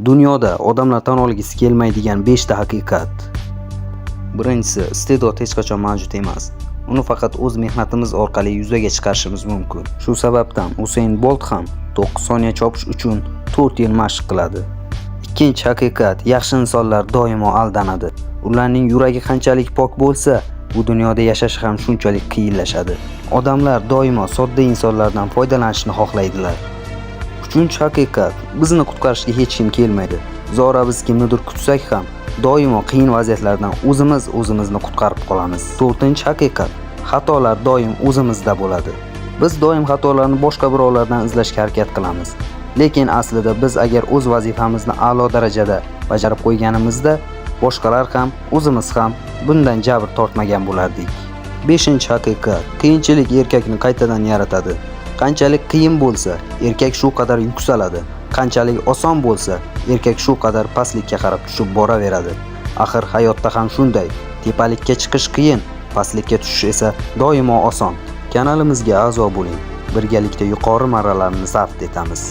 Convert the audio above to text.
Dunyoda odamlar tan olgisi kelmaydigan 5 ta haqiqat. Birinchisi, iste'dod hech qachon mavjud emas. Uni faqat o'z mehnatimiz orqali yuzaga chiqarishimiz mumkin. Shu sababdan Usain Bolt ham 9 soniya chopish uchun 4 yil mashq qiladi. Ikkinchi haqiqat, yaxshi insonlar doimo aldanadi. Ularning yuragi qanchalik pok bo'lsa, bu dunyoda yashash ham shunchalik qiyinlashadi. Odamlar doimo sodda insonlardan foydalanishni xohlaydilar. Uchinchi haqiqat, bizni qutqarishga hech kim kelmaydi. Zora biz kimnidir kutsak ham, doimo qiyin vaziyatlardan o'zimizni qutqarib qolamiz. To'rtinchi haqiqat, xatolar doim o'zimizda bo'ladi. Biz doim xatolarni boshqa birovlardan izlashga harakat qilamiz. Lekin aslida biz agar o'z vazifamizni a'lo darajada bajarib qo'yganimizda, boshqalar ham, o'zimiz ham bundan jabr tortmagan bo'lardik. Beshinchi haqiqat, qiyinchilik erkakni qaytadan yaratadi. Qanchalik qiyin bo'lsa, erkak shu qadar yuksaladi. Qanchalik oson bo'lsa, erkak shu qadar pastlikka qarab tushib boraveradi. Axir hayotda ham shunday. Tepalikka chiqish qiyin, pastlikka tushish esa doimo oson. Kanalimizga a'zo bo'ling. Birgalikda yuqori marralarni zabt etamiz.